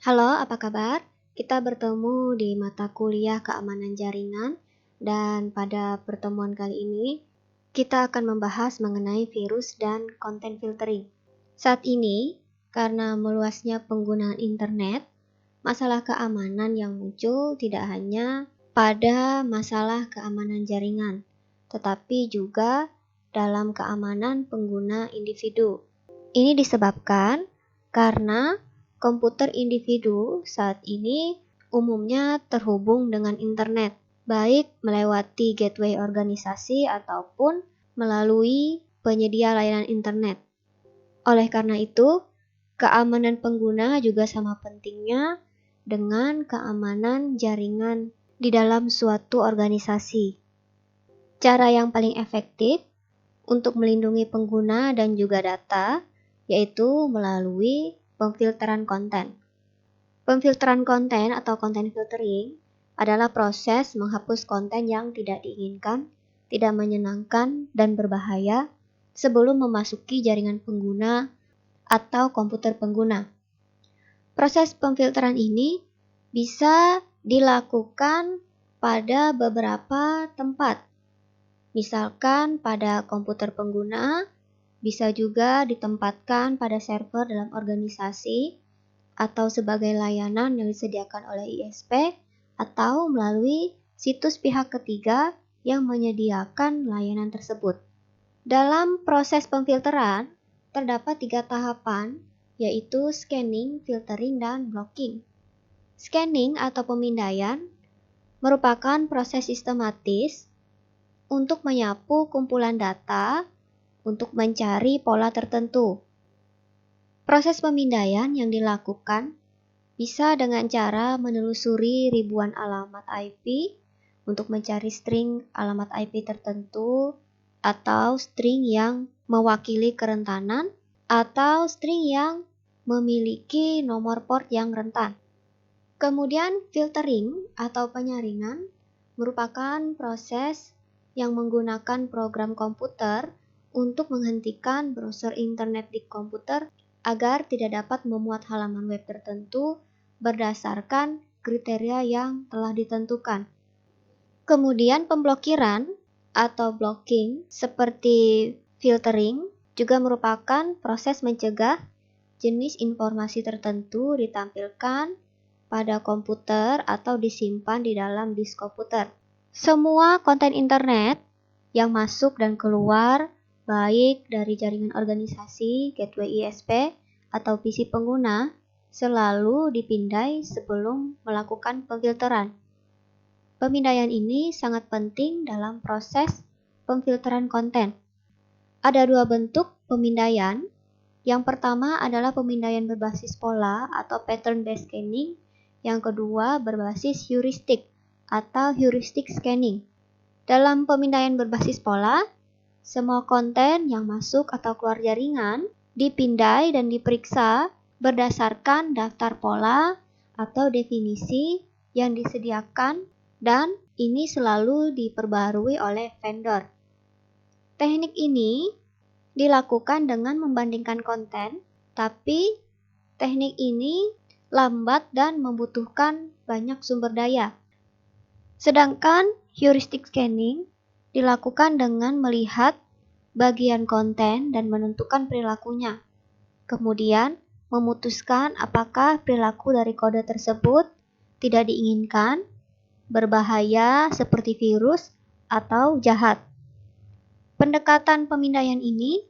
Halo, apa kabar? Kita bertemu di mata kuliah keamanan jaringan dan pada pertemuan kali ini kita akan membahas mengenai virus dan konten filtering. Saat ini, karena meluasnya penggunaan internet, masalah keamanan yang muncul tidak hanya pada masalah keamanan jaringan, tetapi juga dalam keamanan pengguna individu. Ini disebabkan karena komputer individu saat ini umumnya terhubung dengan internet, baik melewati gateway organisasi ataupun melalui penyedia layanan internet. Oleh karena itu, keamanan pengguna juga sama pentingnya dengan keamanan jaringan di dalam suatu organisasi. Cara yang paling efektif untuk melindungi pengguna dan juga data yaitu melalui pemfilteran konten. Pemfilteran konten atau content filtering adalah proses menghapus konten yang tidak diinginkan, tidak menyenangkan, dan berbahaya sebelum memasuki jaringan pengguna atau komputer pengguna. Proses pemfilteran ini bisa dilakukan pada beberapa tempat. Misalkan pada komputer pengguna, bisa juga ditempatkan pada server dalam organisasi atau sebagai layanan yang disediakan oleh ISP atau melalui situs pihak ketiga yang menyediakan layanan tersebut. Dalam proses pemfilteran, terdapat 3 tahapan, yaitu scanning, filtering, dan blocking. Scanning atau pemindaian merupakan proses sistematis untuk menyapu kumpulan data untuk mencari pola tertentu. Proses pemindaian yang dilakukan bisa dengan cara menelusuri ribuan alamat IP untuk mencari string alamat IP tertentu atau string yang mewakili kerentanan atau string yang memiliki nomor port yang rentan. Kemudian filtering atau penyaringan merupakan proses yang menggunakan program komputer untuk menghentikan browser internet di komputer agar tidak dapat memuat halaman web tertentu berdasarkan kriteria yang telah ditentukan. Kemudian pemblokiran atau blocking seperti filtering juga merupakan proses mencegah jenis informasi tertentu ditampilkan pada komputer atau disimpan di dalam disk komputer. Semua konten internet yang masuk dan keluar baik dari jaringan organisasi, gateway ISP, atau PC pengguna, selalu dipindai sebelum melakukan pemfilteran. Pemindaian ini sangat penting dalam proses pemfilteran konten. Ada 2 bentuk pemindaian. Yang pertama adalah pemindaian berbasis pola atau pattern-based scanning. Yang kedua berbasis heuristik atau heuristic scanning. Dalam pemindaian berbasis pola, semua konten yang masuk atau keluar jaringan dipindai dan diperiksa berdasarkan daftar pola atau definisi yang disediakan dan ini selalu diperbarui oleh vendor. Teknik ini dilakukan dengan membandingkan konten, tapi teknik ini lambat dan membutuhkan banyak sumber daya. Sedangkan heuristic scanning dilakukan dengan melihat bagian konten dan menentukan perilakunya. Kemudian, memutuskan apakah perilaku dari kode tersebut tidak diinginkan, berbahaya seperti virus, atau jahat. Pendekatan pemindaian ini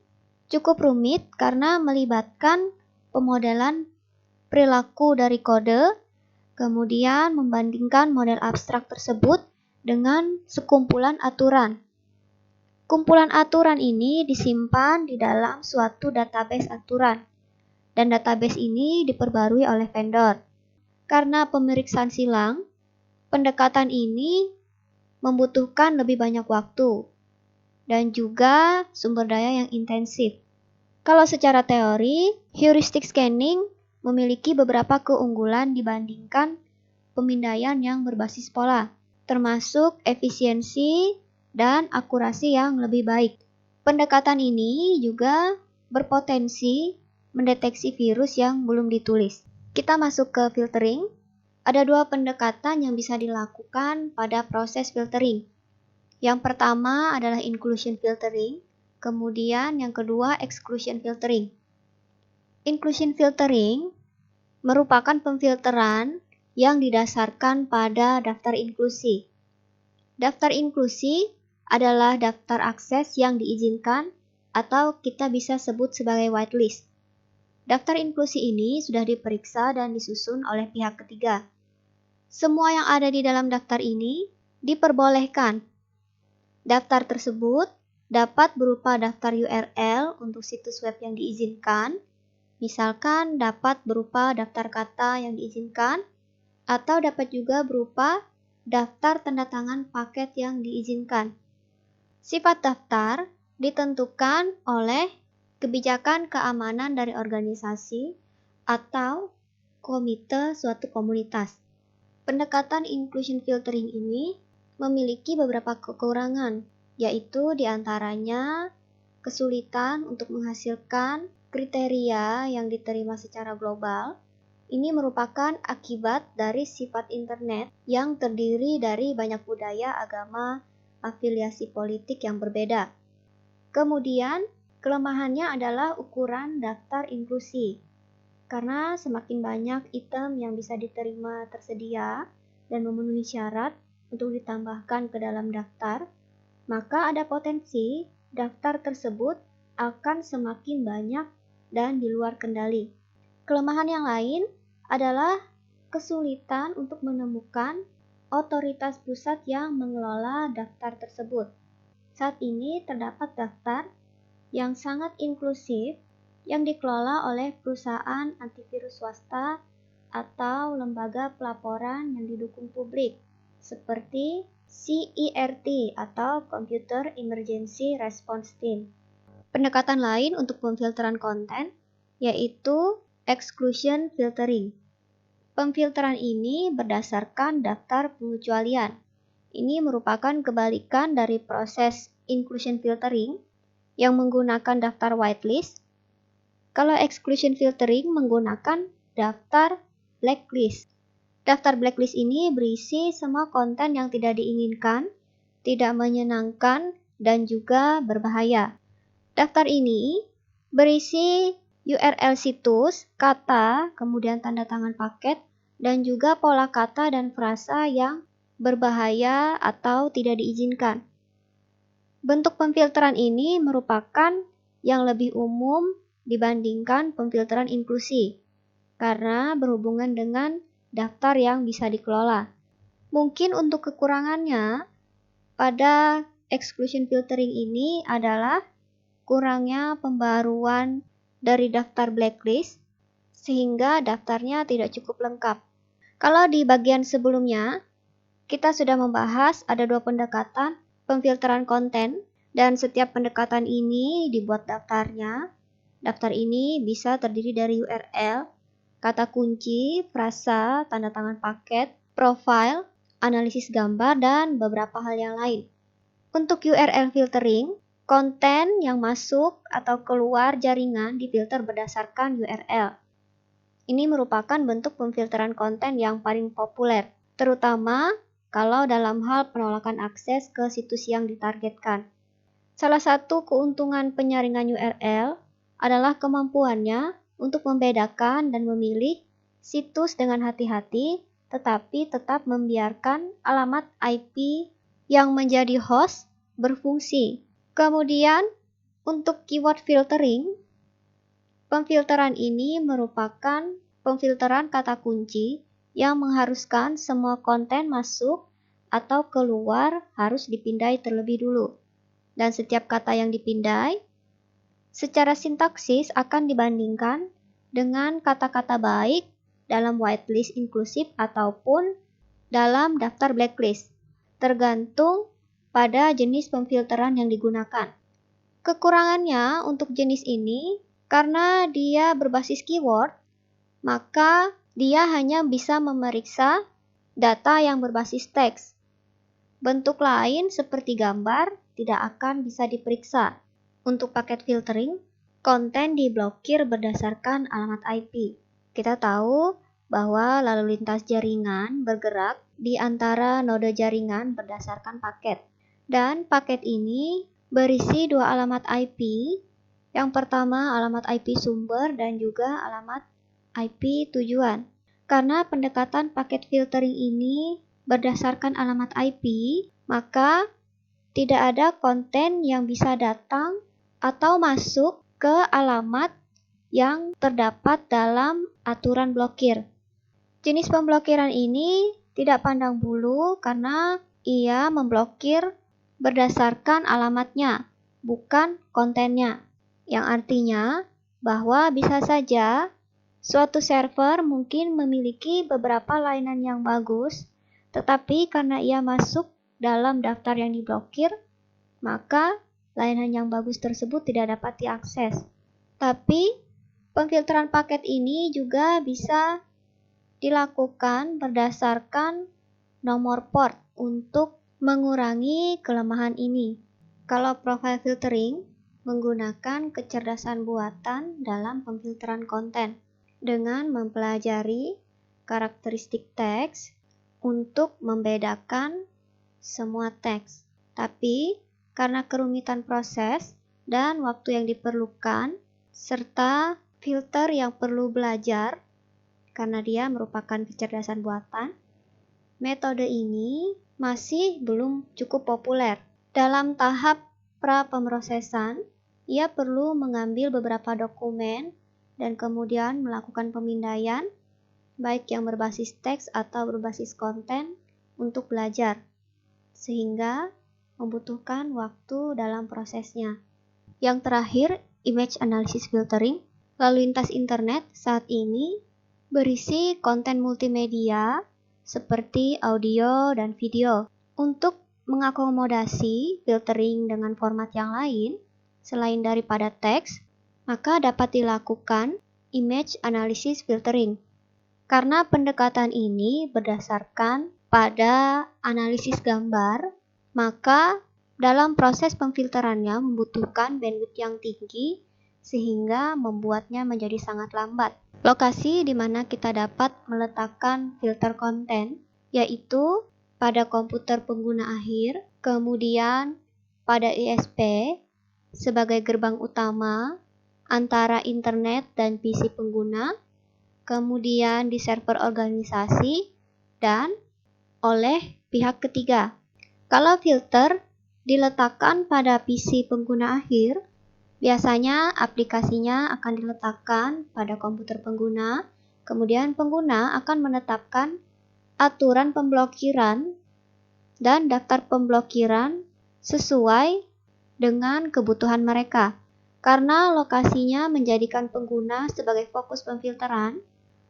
cukup rumit karena melibatkan pemodelan perilaku dari kode, kemudian membandingkan model abstrak tersebut dengan sekumpulan aturan. Kumpulan aturan ini disimpan di dalam suatu database aturan, dan database ini diperbarui oleh vendor. Karena pemeriksaan silang, pendekatan ini membutuhkan lebih banyak waktu, dan juga sumber daya yang intensif. Kalau secara teori, heuristic scanning memiliki beberapa keunggulan dibandingkan pemindaian yang berbasis pola, termasuk efisiensi dan akurasi yang lebih baik. Pendekatan ini juga berpotensi mendeteksi virus yang belum ditulis. Kita masuk ke filtering. Ada dua pendekatan yang bisa dilakukan pada proses filtering. Yang pertama adalah inclusion filtering, kemudian yang kedua exclusion filtering. Inclusion filtering merupakan pemfilteran yang didasarkan pada daftar inklusi. Daftar inklusi adalah daftar akses yang diizinkan atau kita bisa sebut sebagai whitelist. Daftar inklusi ini sudah diperiksa dan disusun oleh pihak ketiga. Semua yang ada di dalam daftar ini diperbolehkan. Daftar tersebut dapat berupa daftar URL untuk situs web yang diizinkan, misalkan dapat berupa daftar kata yang diizinkan, atau dapat juga berupa daftar tanda tangan paket yang diizinkan. Sifat daftar ditentukan oleh kebijakan keamanan dari organisasi atau komite suatu komunitas. Pendekatan inclusion filtering ini memiliki beberapa kekurangan, yaitu diantaranya kesulitan untuk menghasilkan kriteria yang diterima secara global. Ini merupakan akibat dari sifat internet yang terdiri dari banyak budaya, agama, afiliasi politik yang berbeda. Kemudian, kelemahannya adalah ukuran daftar inklusi. Karena semakin banyak item yang bisa diterima tersedia dan memenuhi syarat untuk ditambahkan ke dalam daftar, maka ada potensi daftar tersebut akan semakin banyak dan di luar kendali. Kelemahan yang lain adalah kesulitan untuk menemukan otoritas pusat yang mengelola daftar tersebut. Saat ini terdapat daftar yang sangat inklusif yang dikelola oleh perusahaan antivirus swasta atau lembaga pelaporan yang didukung publik, seperti CERT atau Computer Emergency Response Team. Pendekatan lain untuk pemfilteran konten yaitu exclusion filtering. Pemfilteran ini berdasarkan daftar pengecualian. Ini merupakan kebalikan dari proses inclusion filtering yang menggunakan daftar whitelist. Kalau exclusion filtering menggunakan daftar blacklist. Daftar blacklist ini berisi semua konten yang tidak diinginkan, tidak menyenangkan, dan juga berbahaya. Daftar ini berisi URL situs, kata, kemudian tanda tangan paket, dan juga pola kata dan frasa yang berbahaya atau tidak diizinkan. Bentuk pemfilteran ini merupakan yang lebih umum dibandingkan pemfilteran inklusi, karena berhubungan dengan daftar yang bisa dikelola. Mungkin untuk kekurangannya pada exclusion filtering ini adalah kurangnya pembaruan dari daftar blacklist, sehingga daftarnya tidak cukup lengkap. Kalau di bagian sebelumnya, kita sudah membahas ada dua pendekatan pemfilteran konten, dan setiap pendekatan ini dibuat daftarnya. Daftar ini bisa terdiri dari URL, kata kunci, frasa, tanda tangan paket, profile, analisis gambar, dan beberapa hal yang lain. Untuk URL filtering, konten yang masuk atau keluar jaringan difilter berdasarkan URL. Ini merupakan bentuk pemfilteran konten yang paling populer, terutama kalau dalam hal penolakan akses ke situs yang ditargetkan. Salah satu keuntungan penyaringan URL adalah kemampuannya untuk membedakan dan memilih situs dengan hati-hati, tetapi tetap membiarkan alamat IP yang menjadi host berfungsi. Kemudian, untuk keyword filtering, pemfilteran ini merupakan pemfilteran kata kunci yang mengharuskan semua konten masuk atau keluar harus dipindai terlebih dulu. Dan setiap kata yang dipindai, secara sintaksis akan dibandingkan dengan kata-kata baik dalam whitelist inklusif ataupun dalam daftar blacklist, tergantung pada jenis pemfilteran yang digunakan. Kekurangannya untuk jenis ini, karena dia berbasis keyword, maka dia hanya bisa memeriksa data yang berbasis teks. Bentuk lain seperti gambar tidak akan bisa diperiksa. Untuk paket filtering, konten diblokir berdasarkan alamat IP. Kita tahu bahwa lalu lintas jaringan bergerak di antara node jaringan berdasarkan paket. Dan paket ini berisi dua alamat IP. Yang pertama alamat IP sumber dan juga alamat IP tujuan. Karena pendekatan paket filtering ini berdasarkan alamat IP, maka tidak ada konten yang bisa datang atau masuk ke alamat yang terdapat dalam aturan blokir. Jenis pemblokiran ini tidak pandang bulu karena ia memblokir berdasarkan alamatnya, bukan kontennya. Yang artinya bahwa bisa saja suatu server mungkin memiliki beberapa layanan yang bagus, tetapi karena ia masuk dalam daftar yang diblokir, maka layanan yang bagus tersebut tidak dapat diakses. Tapi pemfilteran paket ini juga bisa dilakukan berdasarkan nomor port untuk mengurangi kelemahan ini. Kalau profile filtering menggunakan kecerdasan buatan dalam pemfilteran konten dengan mempelajari karakteristik teks untuk membedakan semua teks. Tapi karena kerumitan proses dan waktu yang diperlukan serta filter yang perlu belajar karena dia merupakan kecerdasan buatan, metode ini masih belum cukup populer. Dalam tahap pra-pemrosesan, ia perlu mengambil beberapa dokumen dan kemudian melakukan pemindaian, baik yang berbasis teks atau berbasis konten, untuk belajar, sehingga membutuhkan waktu dalam prosesnya. Yang terakhir, image analysis filtering. Lalu lintas internet saat ini berisi konten multimedia seperti audio dan video. Untuk mengakomodasi filtering dengan format yang lain, selain daripada teks, maka dapat dilakukan image analysis filtering. Karena pendekatan ini berdasarkan pada analisis gambar, maka dalam proses pemfilterannya membutuhkan bandwidth yang tinggi sehingga membuatnya menjadi sangat lambat. Lokasi di mana kita dapat meletakkan filter konten yaitu pada komputer pengguna akhir, kemudian pada ISP sebagai gerbang utama antara internet dan PC pengguna, kemudian di server organisasi, dan oleh pihak ketiga. Kalau filter diletakkan pada PC pengguna akhir, biasanya aplikasinya akan diletakkan pada komputer pengguna, kemudian pengguna akan menetapkan aturan pemblokiran dan daftar pemblokiran sesuai dengan kebutuhan mereka. Karena lokasinya menjadikan pengguna sebagai fokus pemfilteran,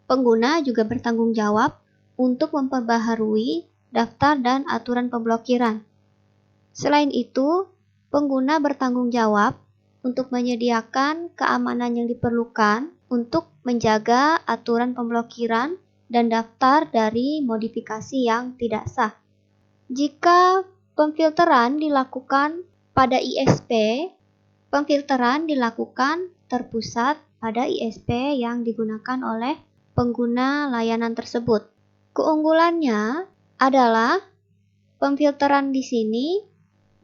pengguna juga bertanggung jawab untuk memperbaharui daftar dan aturan pemblokiran. Selain itu, pengguna bertanggung jawab untuk menyediakan keamanan yang diperlukan untuk menjaga aturan pemblokiran dan daftar dari modifikasi yang tidak sah. Jika pemfilteran dilakukan pada ISP, pemfilteran dilakukan terpusat pada ISP yang digunakan oleh pengguna layanan tersebut. Keunggulannya adalah pemfilteran di sini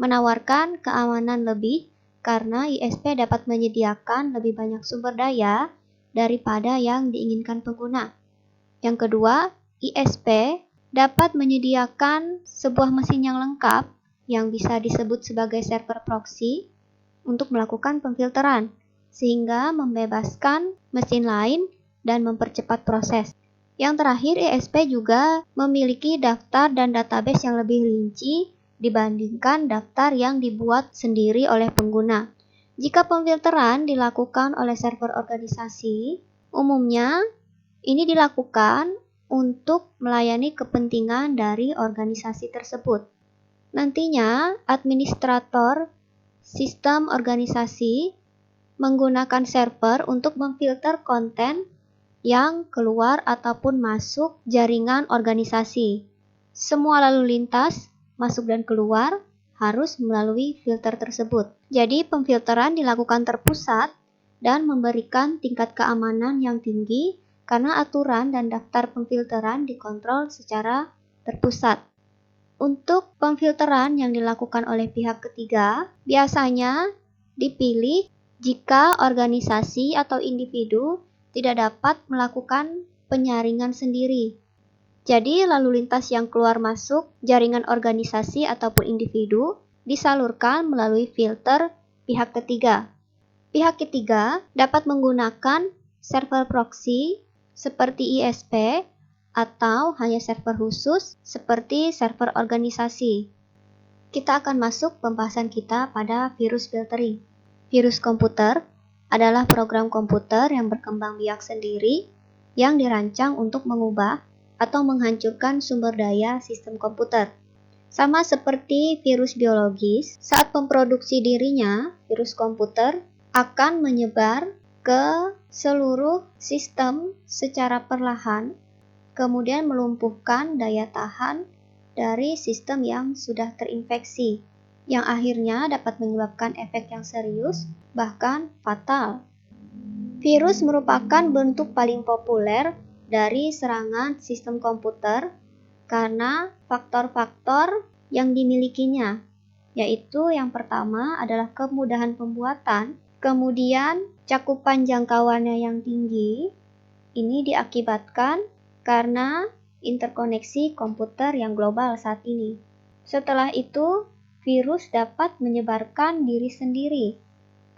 menawarkan keamanan lebih karena ISP dapat menyediakan lebih banyak sumber daya daripada yang diinginkan pengguna. Yang kedua, ISP dapat menyediakan sebuah mesin yang lengkap yang bisa disebut sebagai server proxy untuk melakukan pemfilteran, sehingga membebaskan mesin lain dan mempercepat proses. Yang terakhir, ISP juga memiliki daftar dan database yang lebih rinci dibandingkan daftar yang dibuat sendiri oleh pengguna. Jika pemfilteran dilakukan oleh server organisasi, umumnya ini dilakukan untuk melayani kepentingan dari organisasi tersebut. Nantinya, administrator sistem organisasi menggunakan server untuk memfilter konten yang keluar ataupun masuk jaringan organisasi. Semua lalu lintas, masuk dan keluar, harus melalui filter tersebut. Jadi pemfilteran dilakukan terpusat dan memberikan tingkat keamanan yang tinggi karena aturan dan daftar pemfilteran dikontrol secara terpusat. Untuk pemfilteran yang dilakukan oleh pihak ketiga biasanya dipilih jika organisasi atau individu tidak dapat melakukan penyaringan sendiri. Jadi lalu lintas yang keluar masuk jaringan organisasi ataupun individu disalurkan melalui filter pihak ketiga. Pihak ketiga dapat menggunakan server proxy seperti ISP atau hanya server khusus seperti server organisasi. Kita akan masuk pembahasan kita pada virus filtering. Virus komputer adalah program komputer yang berkembang biak sendiri yang dirancang untuk mengubah atau menghancurkan sumber daya sistem komputer. Sama seperti virus biologis, saat memproduksi dirinya, virus komputer akan menyebar ke seluruh sistem secara perlahan, kemudian melumpuhkan daya tahan dari sistem yang sudah terinfeksi, yang akhirnya dapat menyebabkan efek yang serius, bahkan fatal. Virus merupakan bentuk paling populer dari serangan sistem komputer karena faktor-faktor yang dimilikinya, yaitu yang pertama adalah kemudahan pembuatan, kemudian cakupan jangkauannya yang tinggi. Ini diakibatkan karena interkoneksi komputer yang global saat ini. Setelah itu, virus dapat menyebarkan diri sendiri.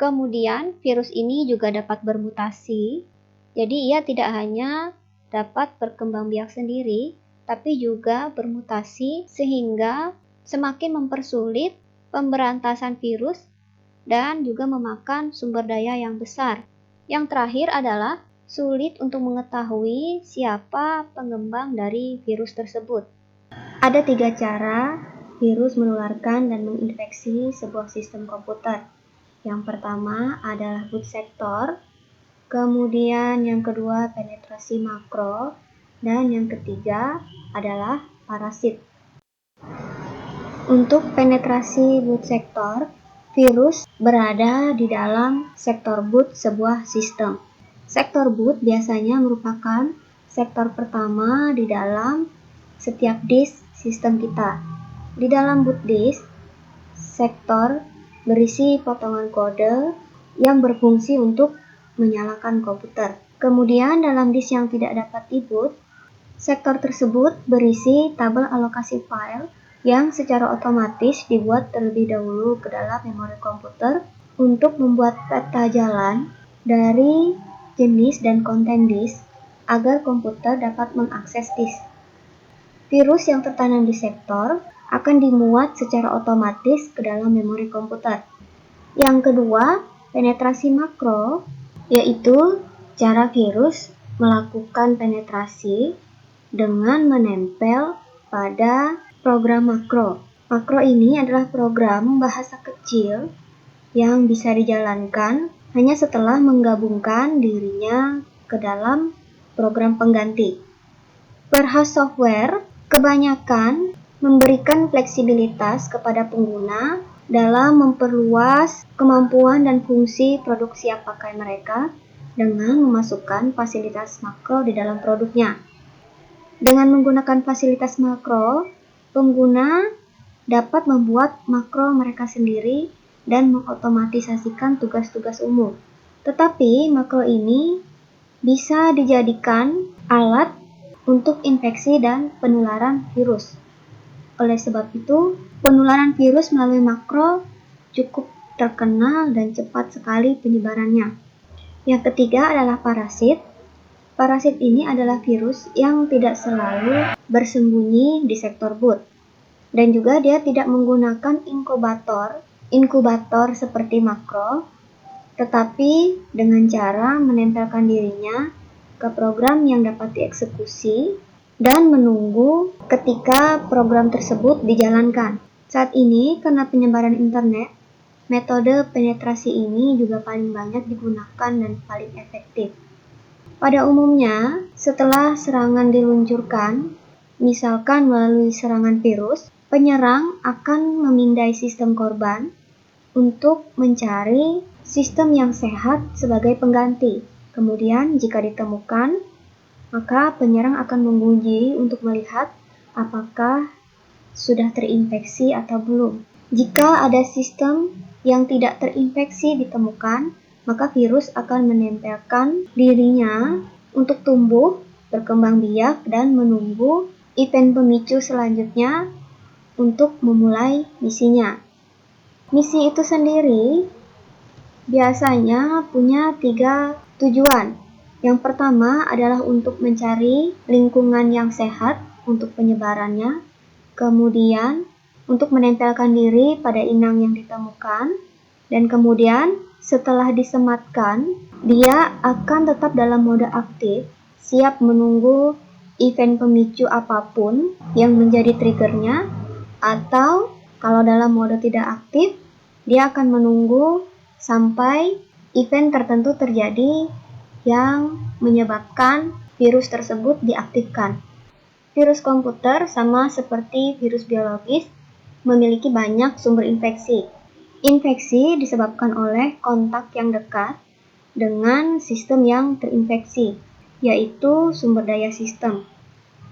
Kemudian, virus ini juga dapat bermutasi. Jadi, ia tidak hanya dapat berkembang biak sendiri, tapi juga bermutasi sehingga semakin mempersulit pemberantasan virus dan juga memakan sumber daya yang besar. Yang terakhir adalah sulit untuk mengetahui siapa pengembang dari virus tersebut. Ada 3 cara virus menularkan dan menginfeksi sebuah sistem komputer. Yang pertama adalah boot sector, kemudian yang kedua penetrasi makro, dan yang ketiga adalah parasit. Untuk penetrasi boot sector, virus berada di dalam sektor boot sebuah sistem. Sektor boot biasanya merupakan sektor pertama di dalam setiap disk sistem kita. Di dalam boot disk, sektor berisi potongan kode yang berfungsi untuk menyalakan komputer. Kemudian dalam disk yang tidak dapat di-boot, sektor tersebut berisi tabel alokasi file yang secara otomatis dibuat terlebih dahulu ke dalam memori komputer untuk membuat peta jalan dari jenis dan konten disk agar komputer dapat mengakses disk. Virus yang tertanam di sektor akan dimuat secara otomatis ke dalam memori komputer. Yang kedua, penetrasi makro, yaitu cara virus melakukan penetrasi dengan menempel pada program makro. Makro ini adalah program bahasa kecil yang bisa dijalankan hanya setelah menggabungkan dirinya ke dalam program pengganti. Perhouse software kebanyakan memberikan fleksibilitas kepada pengguna dalam memperluas kemampuan dan fungsi produksi siap pakai mereka dengan memasukkan fasilitas makro di dalam produknya. Dengan menggunakan fasilitas makro, pengguna dapat membuat makro mereka sendiri dan mengotomatisasikan tugas-tugas umum. Tetapi makro ini bisa dijadikan alat untuk infeksi dan penularan virus. Oleh sebab itu, penularan virus melalui makro cukup terkenal dan cepat sekali penyebarannya. Yang ketiga adalah parasit. Parasit ini adalah virus yang tidak selalu bersembunyi di sektor boot. Dan juga dia tidak menggunakan inkubator seperti makro, tetapi dengan cara menempelkan dirinya ke program yang dapat dieksekusi dan menunggu ketika program tersebut dijalankan. Saat ini, karena penyebaran internet, metode penetrasi ini juga paling banyak digunakan dan paling efektif. Pada umumnya, setelah serangan diluncurkan, misalkan melalui serangan virus, penyerang akan memindai sistem korban untuk mencari sistem yang sehat sebagai pengganti. Kemudian, jika ditemukan, Maka penyerang akan menguji untuk melihat apakah sudah terinfeksi atau belum. Jika ada sistem yang tidak terinfeksi ditemukan, maka virus akan menempelkan dirinya untuk tumbuh, berkembang biak, dan menunggu event pemicu selanjutnya untuk memulai misinya. Misi itu sendiri biasanya punya 3 tujuan. Yang pertama adalah untuk mencari lingkungan yang sehat untuk penyebarannya, kemudian untuk menempelkan diri pada inang yang ditemukan, dan kemudian setelah disematkan, dia akan tetap dalam mode aktif, siap menunggu event pemicu apapun yang menjadi triggernya, atau kalau dalam mode tidak aktif, dia akan menunggu sampai event tertentu terjadi yang menyebabkan virus tersebut diaktifkan. Virus komputer sama seperti virus biologis memiliki banyak sumber infeksi. Infeksi disebabkan oleh kontak yang dekat dengan sistem yang terinfeksi, yaitu sumber daya sistem.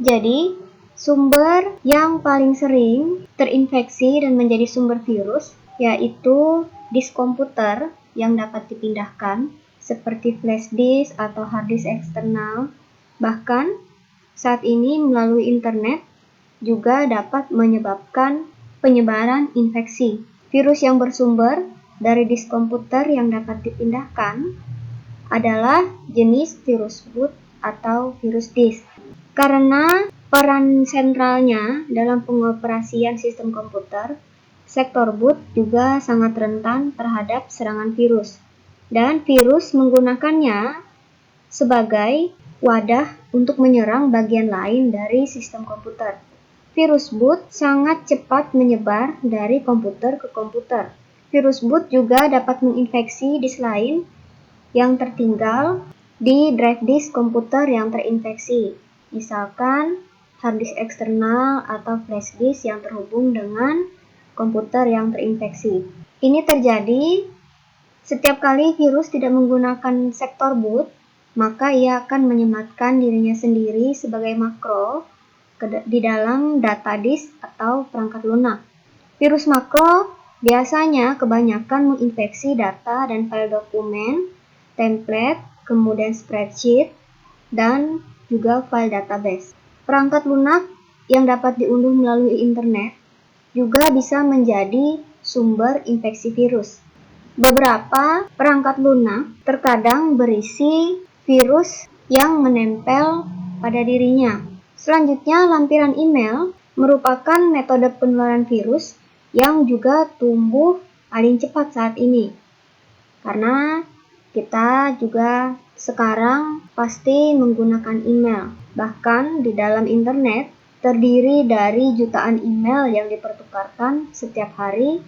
Jadi, sumber yang paling sering terinfeksi dan menjadi sumber virus yaitu disk komputer yang dapat dipindahkan seperti flash disk atau hard disk eksternal. Bahkan saat ini melalui internet juga dapat menyebabkan penyebaran infeksi. Virus yang bersumber dari disk komputer yang dapat dipindahkan adalah jenis virus boot atau virus disk. Karena peran sentralnya dalam pengoperasian sistem komputer, sektor boot juga sangat rentan terhadap serangan virus. Dan virus menggunakannya sebagai wadah untuk menyerang bagian lain dari sistem komputer. Virus boot sangat cepat menyebar dari komputer ke komputer. Virus boot juga dapat menginfeksi disk lain yang tertinggal di drive disk komputer yang terinfeksi. Misalkan hard disk eksternal atau flash disk yang terhubung dengan komputer yang terinfeksi. Ini terjadi setiap kali virus tidak menggunakan sektor boot, maka ia akan menyematkan dirinya sendiri sebagai makro di dalam data disk atau perangkat lunak. Virus makro biasanya kebanyakan menginfeksi data dan file dokumen, template, kemudian spreadsheet, dan juga file database. Perangkat lunak yang dapat diunduh melalui internet juga bisa menjadi sumber infeksi virus. Beberapa perangkat lunak terkadang berisi virus yang menempel pada dirinya. Selanjutnya, lampiran email merupakan metode penularan virus yang juga tumbuh paling cepat saat ini. Karena kita juga sekarang pasti menggunakan email. Bahkan di dalam internet terdiri dari jutaan email yang dipertukarkan setiap hari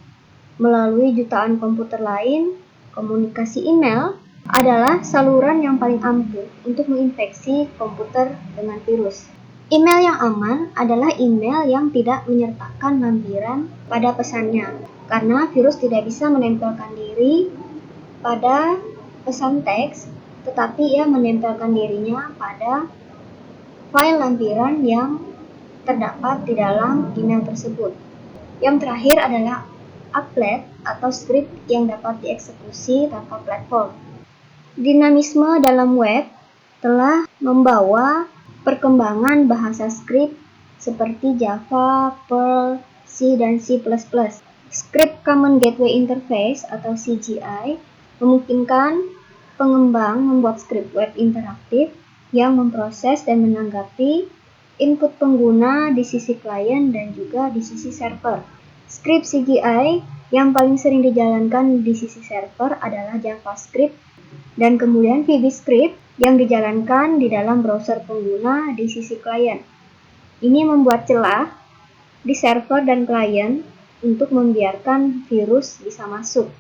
melalui jutaan komputer lain. Komunikasi email adalah saluran yang paling ampuh untuk menginfeksi komputer dengan virus. Email yang aman adalah email yang tidak menyertakan lampiran pada pesannya, karena virus tidak bisa menempelkan diri pada pesan teks, tetapi ia menempelkan dirinya pada file lampiran yang terdapat di dalam email tersebut. Yang terakhir adalah applet atau script yang dapat dieksekusi tanpa platform. Dinamisme dalam web telah membawa perkembangan bahasa script seperti Java, Perl, C, dan C++. Script Common Gateway Interface atau CGI memungkinkan pengembang membuat script web interaktif yang memproses dan menanggapi input pengguna di sisi klien dan juga di sisi server. Script CGI yang paling sering dijalankan di sisi server adalah JavaScript dan kemudian VBScript yang dijalankan di dalam browser pengguna di sisi klien. Ini membuat celah di server dan klien untuk membiarkan virus bisa masuk.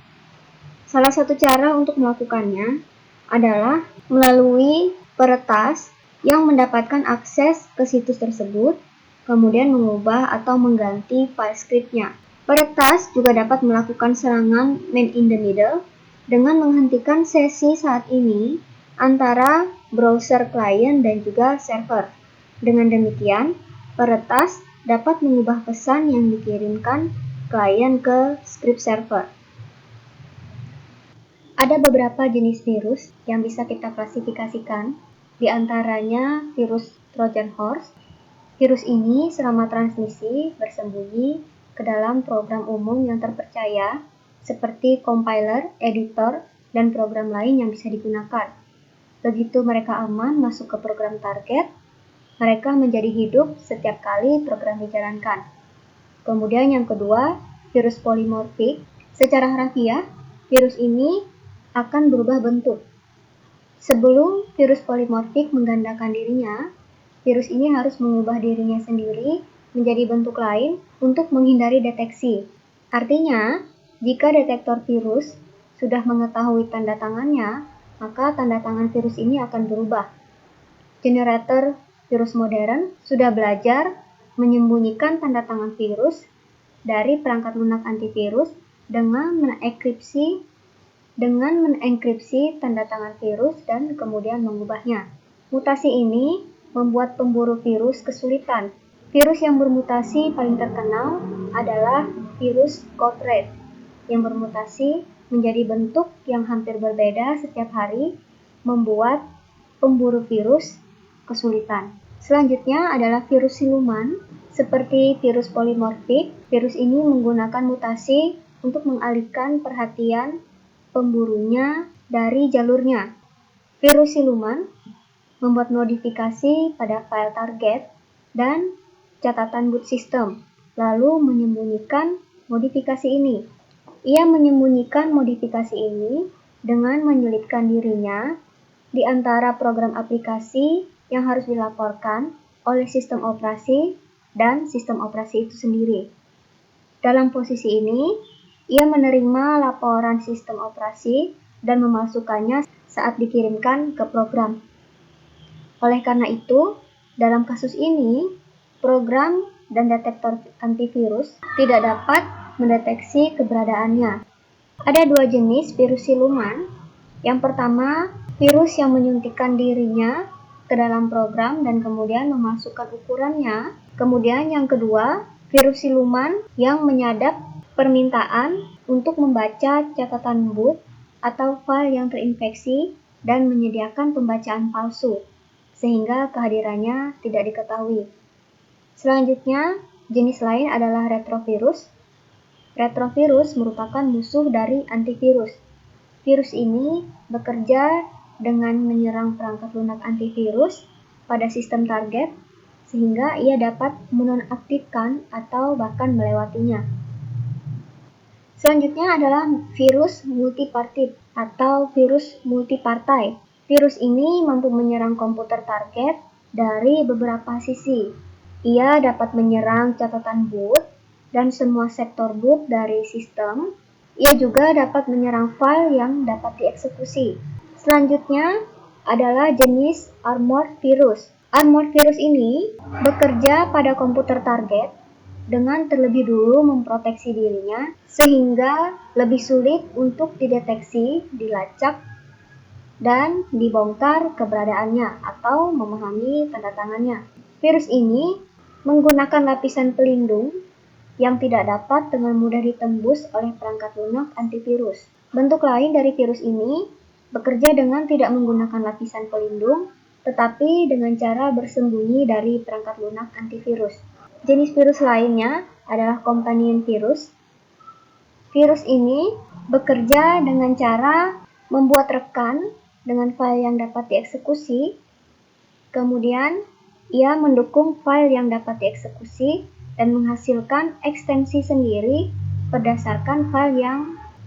Salah satu cara untuk melakukannya adalah melalui peretas yang mendapatkan akses ke situs tersebut, kemudian mengubah atau mengganti file scriptnya. Peretas juga dapat melakukan serangan man in the middle dengan menghentikan sesi saat ini antara browser klien dan juga server. Dengan demikian, peretas dapat mengubah pesan yang dikirimkan klien ke script server. Ada beberapa jenis virus yang bisa kita klasifikasikan, di antaranya virus Trojan Horse. Virus ini selama transmisi bersembunyi ke dalam program umum yang terpercaya seperti compiler, editor, dan program lain yang bisa digunakan. Begitu mereka aman masuk ke program target, mereka menjadi hidup setiap kali program dijalankan. Kemudian yang kedua, virus polimorfik. Secara harafiah, virus ini akan berubah bentuk. Sebelum virus polimorfik menggandakan dirinya, virus ini harus mengubah dirinya sendiri menjadi bentuk lain untuk menghindari deteksi. Artinya, jika detektor virus sudah mengetahui tanda tangannya, maka tanda tangan virus ini akan berubah. Generator virus modern sudah belajar menyembunyikan tanda tangan virus dari perangkat lunak antivirus dengan mengenkripsi tanda tangan virus dan kemudian mengubahnya. Mutasi ini membuat pemburu virus kesulitan. Virus yang bermutasi paling terkenal adalah virus code red, yang bermutasi menjadi bentuk yang hampir berbeda setiap hari, membuat pemburu virus kesulitan. Selanjutnya adalah virus siluman, seperti virus polimorfik. Virus ini menggunakan mutasi untuk mengalihkan perhatian pemburunya dari jalurnya. Virus siluman membuat modifikasi pada file target dan catatan boot system, lalu menyembunyikan modifikasi ini. Ia menyembunyikan modifikasi ini dengan menyelipkan dirinya di antara program aplikasi yang harus dilaporkan oleh sistem operasi dan sistem operasi itu sendiri. Dalam posisi ini, ia menerima laporan sistem operasi dan memasukkannya saat dikirimkan ke program. Oleh karena itu, dalam kasus ini, program dan detektor antivirus tidak dapat mendeteksi keberadaannya. Ada dua jenis virus siluman. Yang pertama, virus yang menyuntikkan dirinya ke dalam program dan kemudian memasukkan ukurannya. Kemudian yang kedua, virus siluman yang menyadap permintaan untuk membaca catatan boot atau file yang terinfeksi dan menyediakan pembacaan palsu, sehingga kehadirannya tidak diketahui. Selanjutnya, jenis lain adalah retrovirus. Retrovirus merupakan musuh dari antivirus. Virus ini bekerja dengan menyerang perangkat lunak antivirus pada sistem target, sehingga ia dapat menonaktifkan atau bahkan melewatinya. Selanjutnya adalah virus multipartit atau virus multipartai. Virus ini mampu menyerang komputer target dari beberapa sisi. Ia dapat menyerang catatan boot dan semua sektor boot dari sistem. Ia juga dapat menyerang file yang dapat dieksekusi. Selanjutnya adalah jenis armored virus. Armored virus ini bekerja pada komputer target dengan terlebih dulu memproteksi dirinya sehingga lebih sulit untuk dideteksi, dilacak, dan dibongkar keberadaannya atau memahami tanda tangannya. Virus ini menggunakan lapisan pelindung yang tidak dapat dengan mudah ditembus oleh perangkat lunak antivirus. Bentuk lain dari virus ini bekerja dengan tidak menggunakan lapisan pelindung, tetapi dengan cara bersembunyi dari perangkat lunak antivirus. Jenis virus lainnya adalah companion virus. Virus ini bekerja dengan cara membuat rekan dengan file yang dapat dieksekusi, kemudian ia mendukung file yang dapat dieksekusi dan menghasilkan ekstensi sendiri berdasarkan file yang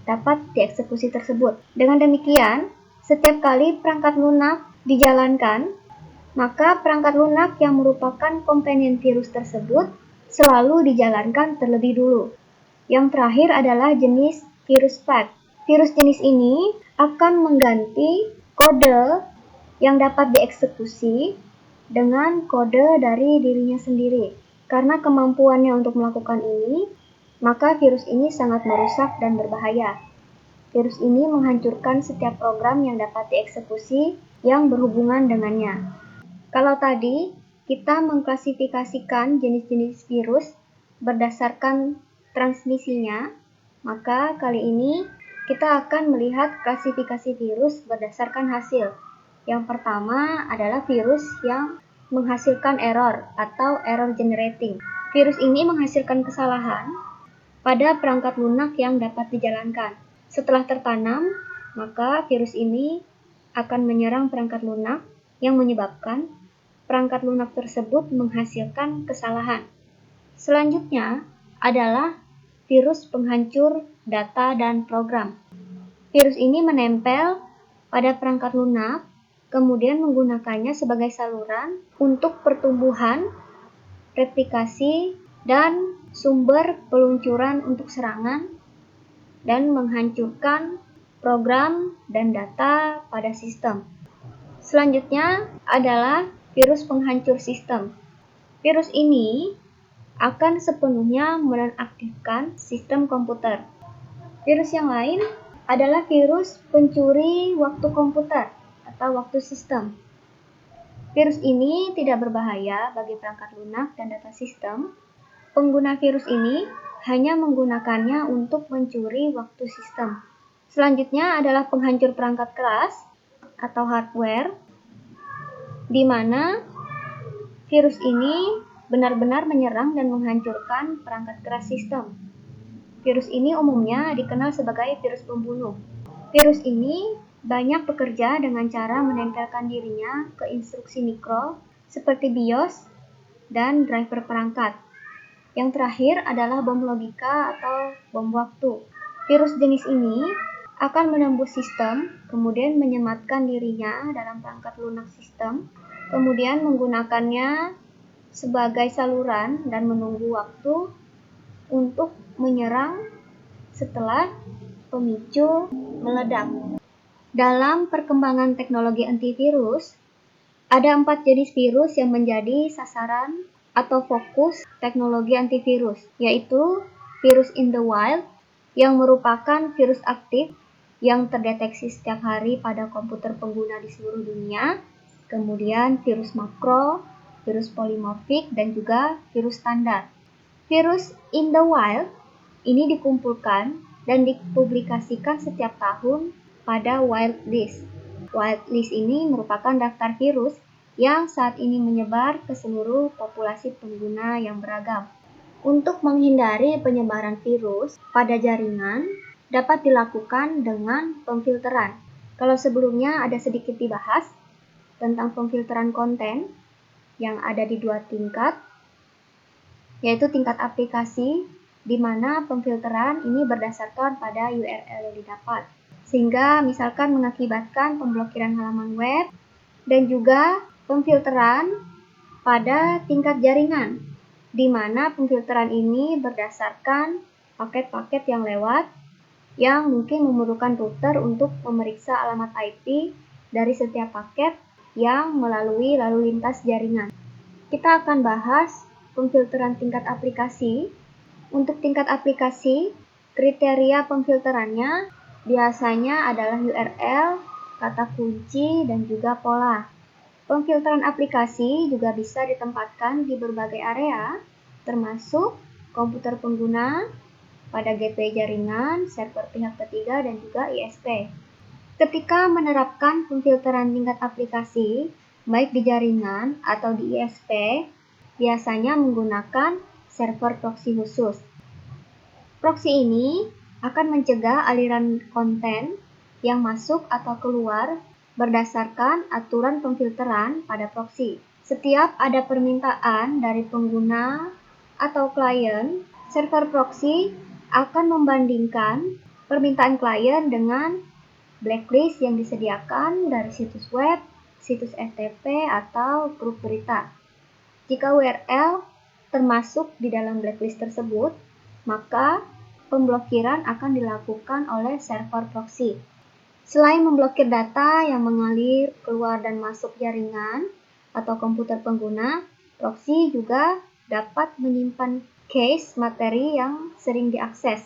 dapat dieksekusi tersebut. Dengan demikian, setiap kali perangkat lunak dijalankan, maka perangkat lunak yang merupakan companion virus tersebut selalu dijalankan terlebih dulu. Yang terakhir adalah jenis virus pack. Virus jenis ini akan mengganti kode yang dapat dieksekusi dengan kode dari dirinya sendiri. Karena kemampuannya untuk melakukan ini, maka virus ini sangat merusak dan berbahaya. Virus ini menghancurkan setiap program yang dapat dieksekusi yang berhubungan dengannya. Kalau tadi kita mengklasifikasikan jenis-jenis virus berdasarkan transmisinya, maka kali ini kita akan melihat klasifikasi virus berdasarkan hasil. Yang pertama adalah virus yang menghasilkan error atau error generating. Virus ini menghasilkan kesalahan pada perangkat lunak yang dapat dijalankan. Setelah tertanam, maka virus ini akan menyerang perangkat lunak yang menyebabkan perangkat lunak tersebut menghasilkan kesalahan. Selanjutnya adalah virus penghancur data dan program. Virus ini menempel pada perangkat lunak, kemudian menggunakannya sebagai saluran untuk pertumbuhan, replikasi, dan sumber peluncuran untuk serangan, dan menghancurkan program dan data pada sistem. Selanjutnya adalah virus penghancur sistem. Virus ini akan sepenuhnya menonaktifkan sistem komputer. Virus yang lain adalah virus pencuri waktu komputer atau waktu sistem. Virus ini tidak berbahaya bagi perangkat lunak dan data sistem. Pengguna virus ini hanya menggunakannya untuk mencuri waktu sistem. Selanjutnya adalah penghancur perangkat keras atau hardware, di mana virus ini benar-benar menyerang dan menghancurkan perangkat keras sistem. Virus ini umumnya dikenal sebagai virus pembunuh. Virus ini banyak bekerja dengan cara menempelkan dirinya ke instruksi mikro seperti BIOS dan driver perangkat. Yang terakhir adalah bom logika atau bom waktu. Virus jenis ini akan menembus sistem, kemudian menyematkan dirinya dalam perangkat lunak sistem, kemudian menggunakannya sebagai saluran dan menunggu waktu untuk menyerang setelah pemicu meledak. Dalam perkembangan teknologi antivirus, ada 4 jenis virus yang menjadi sasaran atau fokus teknologi antivirus, yaitu virus in the wild, yang merupakan virus aktif yang terdeteksi setiap hari pada komputer pengguna di seluruh dunia, kemudian virus makro, virus polimorfik, dan juga virus standar. Virus in the wild ini dikumpulkan dan dipublikasikan setiap tahun pada whitelist. Whitelist ini merupakan daftar virus yang saat ini menyebar ke seluruh populasi pengguna yang beragam. Untuk menghindari penyebaran virus pada jaringan, dapat dilakukan dengan pemfilteran. Kalau sebelumnya ada sedikit dibahas tentang pemfilteran konten yang ada di 2 tingkat, yaitu tingkat aplikasi, di mana pemfilteran ini berdasarkan pada URL yang didapat, sehingga misalkan mengakibatkan pemblokiran halaman web, dan juga pemfilteran pada tingkat jaringan, di mana pemfilteran ini berdasarkan paket-paket yang lewat, yang mungkin memerlukan router untuk memeriksa alamat IP dari setiap paket yang melalui lalu lintas jaringan. Kita akan bahas pemfilteran tingkat aplikasi. Untuk tingkat aplikasi, kriteria pemfilterannya biasanya adalah URL, kata kunci, dan juga pola. Pemfilteran aplikasi juga bisa ditempatkan di berbagai area, termasuk komputer pengguna, pada gateway jaringan, server pihak ketiga, dan juga ISP. Ketika menerapkan pemfilteran tingkat aplikasi, baik di jaringan atau di ISP, biasanya menggunakan server proxy khusus. Proxy ini akan mencegah aliran konten yang masuk atau keluar berdasarkan aturan pemfilteran pada proxy. Setiap ada permintaan dari pengguna atau klien, server proxy akan membandingkan permintaan klien dengan blacklist yang disediakan dari situs web, situs FTP, atau grup berita. Jika URL termasuk di dalam blacklist tersebut, maka pemblokiran akan dilakukan oleh server proxy. Selain memblokir data yang mengalir keluar dan masuk jaringan atau komputer pengguna, proxy juga dapat menyimpan cache materi yang sering diakses.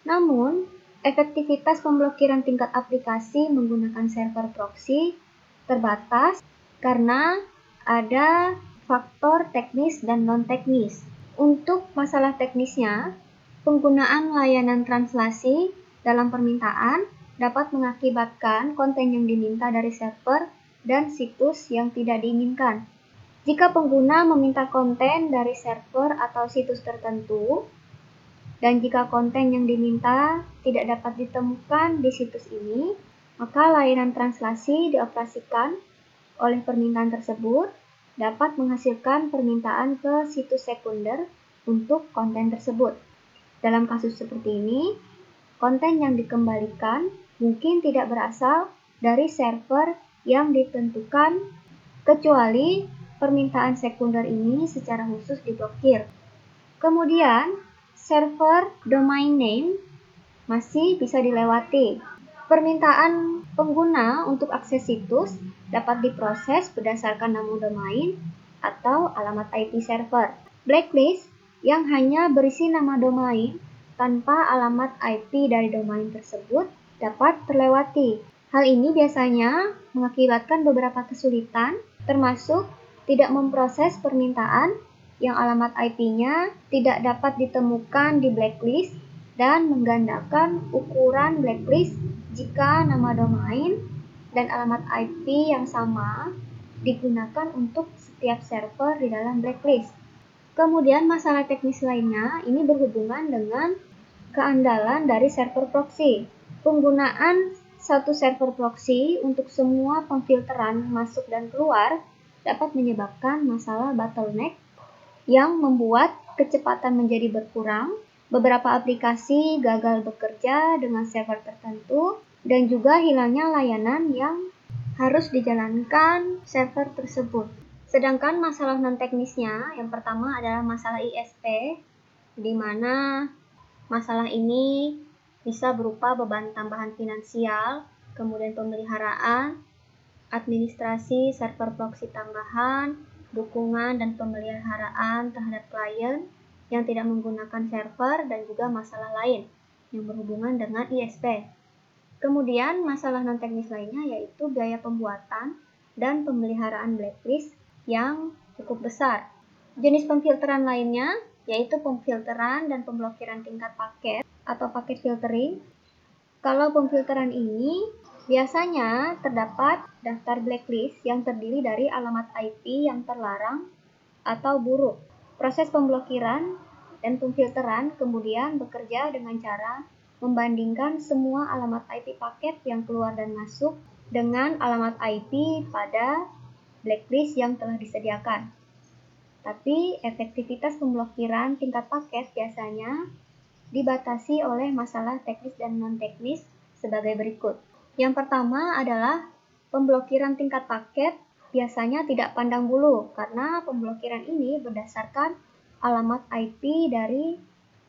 Namun, efektivitas pemblokiran tingkat aplikasi menggunakan server proxy terbatas karena ada faktor teknis dan non-teknis. Untuk masalah teknisnya, penggunaan layanan translasi dalam permintaan dapat mengakibatkan konten yang diminta dari server dan situs yang tidak diinginkan. Jika pengguna meminta konten dari server atau situs tertentu, dan jika konten yang diminta tidak dapat ditemukan di situs ini, maka layanan translasi dioperasikan oleh permintaan tersebut dapat menghasilkan permintaan ke situs sekunder untuk konten tersebut. Dalam kasus seperti ini, konten yang dikembalikan mungkin tidak berasal dari server yang ditentukan kecuali permintaan sekunder ini secara khusus diblokir. Kemudian, server domain name masih bisa dilewati. Permintaan pengguna untuk akses situs dapat diproses berdasarkan nama domain atau alamat IP server. Blacklist yang hanya berisi nama domain tanpa alamat IP dari domain tersebut dapat terlewati. Hal ini biasanya mengakibatkan beberapa kesulitan, termasuk tidak memproses permintaan yang alamat IP-nya tidak dapat ditemukan di blacklist dan menggandakan ukuran blacklist jika nama domain dan alamat IP yang sama digunakan untuk setiap server di dalam blacklist. Kemudian masalah teknis lainnya ini berhubungan dengan keandalan dari server proxy. Penggunaan satu server proxy untuk semua pemfilteran masuk dan keluar dapat menyebabkan masalah bottleneck yang membuat kecepatan menjadi berkurang, beberapa aplikasi gagal bekerja dengan server tertentu, dan juga hilangnya layanan yang harus dijalankan server tersebut. Sedangkan masalah non-teknisnya, yang pertama adalah masalah ISP, di mana masalah ini bisa berupa beban tambahan finansial, kemudian pemeliharaan, administrasi server proxy tambahan, dukungan dan pemeliharaan terhadap klien yang tidak menggunakan server, dan juga masalah lain yang berhubungan dengan ISP. Kemudian masalah non-teknis lainnya yaitu biaya pembuatan dan pemeliharaan blacklist yang cukup besar. Jenis pemfilteran lainnya yaitu pemfilteran dan pemblokiran tingkat paket atau paket filtering. Kalau pemfilteran ini biasanya terdapat daftar blacklist yang terdiri dari alamat IP yang terlarang atau buruk. Proses pemblokiran dan pemfilteran kemudian bekerja dengan cara membandingkan semua alamat IP paket yang keluar dan masuk dengan alamat IP pada blacklist yang telah disediakan. Tapi efektivitas pemblokiran tingkat paket biasanya dibatasi oleh masalah teknis dan non-teknis sebagai berikut. Yang pertama adalah pemblokiran tingkat paket biasanya tidak pandang bulu karena pemblokiran ini berdasarkan alamat IP dari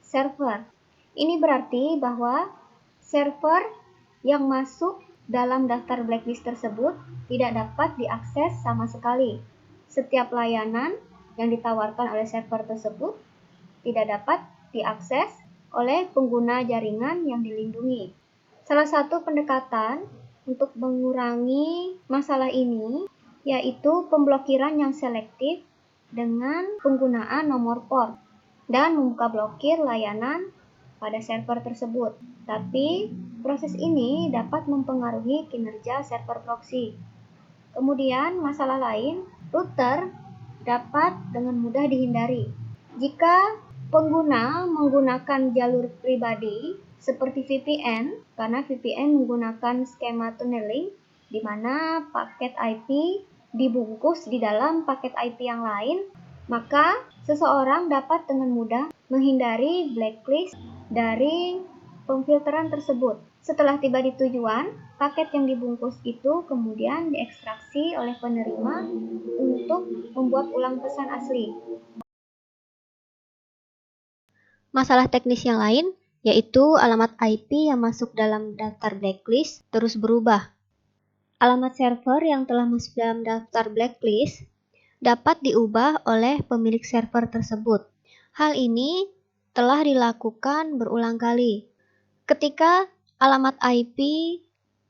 server. Ini berarti bahwa server yang masuk dalam daftar blacklist tersebut tidak dapat diakses sama sekali. Setiap layanan yang ditawarkan oleh server tersebut tidak dapat diakses oleh pengguna jaringan yang dilindungi. Salah satu pendekatan untuk mengurangi masalah ini yaitu pemblokiran yang selektif dengan penggunaan nomor port dan membuka blokir layanan pada server tersebut. Tapi proses ini dapat mempengaruhi kinerja server proxy. Kemudian masalah lain, router dapat dengan mudah dihindari. Jika pengguna menggunakan jalur pribadi seperti VPN, karena VPN menggunakan skema tunneling di mana paket IP dibungkus di dalam paket IP yang lain, maka seseorang dapat dengan mudah menghindari blacklist dari pemfilteran tersebut. Setelah tiba di tujuan, paket yang dibungkus itu kemudian diekstraksi oleh penerima untuk membuat ulang pesan asli. Masalah teknis yang lain yaitu alamat IP yang masuk dalam daftar blacklist terus berubah. Alamat server yang telah masuk dalam daftar blacklist dapat diubah oleh pemilik server tersebut. Hal ini telah dilakukan berulang kali. Ketika alamat IP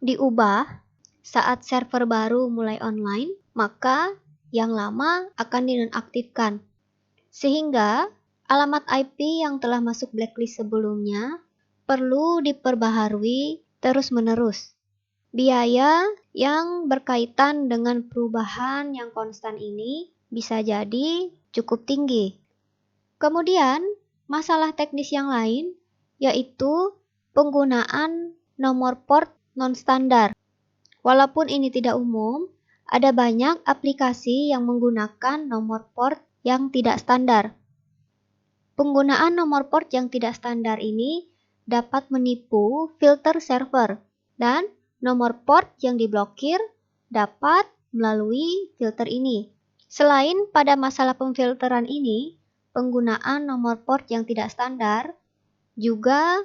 diubah, saat server baru mulai online, maka yang lama akan dinonaktifkan. Sehingga alamat IP yang telah masuk blacklist sebelumnya perlu diperbaharui terus-menerus. Biaya yang berkaitan dengan perubahan yang konstan ini bisa jadi cukup tinggi. Kemudian, masalah teknis yang lain yaitu penggunaan nomor port non-standar. Walaupun ini tidak umum, ada banyak aplikasi yang menggunakan nomor port yang tidak standar. Penggunaan nomor port yang tidak standar ini dapat menipu filter server, dan nomor port yang diblokir dapat melalui filter ini. Selain pada masalah pemfilteran ini, penggunaan nomor port yang tidak standar juga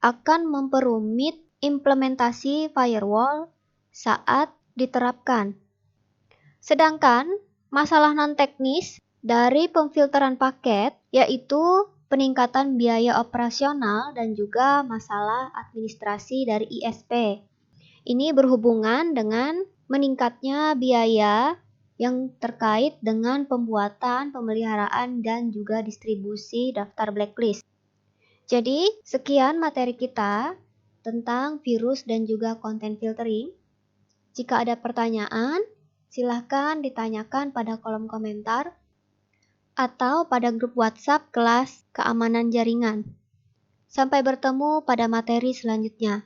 akan memperumit implementasi firewall saat diterapkan. Sedangkan masalah non-teknis dari pemfilteran paket yaitu peningkatan biaya operasional dan juga masalah administrasi dari ISP. Ini berhubungan dengan meningkatnya biaya yang terkait dengan pembuatan, pemeliharaan, dan juga distribusi daftar blacklist. Jadi, sekian materi kita tentang virus dan juga content filtering. Jika ada pertanyaan, silahkan ditanyakan pada kolom komentar atau pada grup WhatsApp kelas keamanan jaringan. Sampai bertemu pada materi selanjutnya.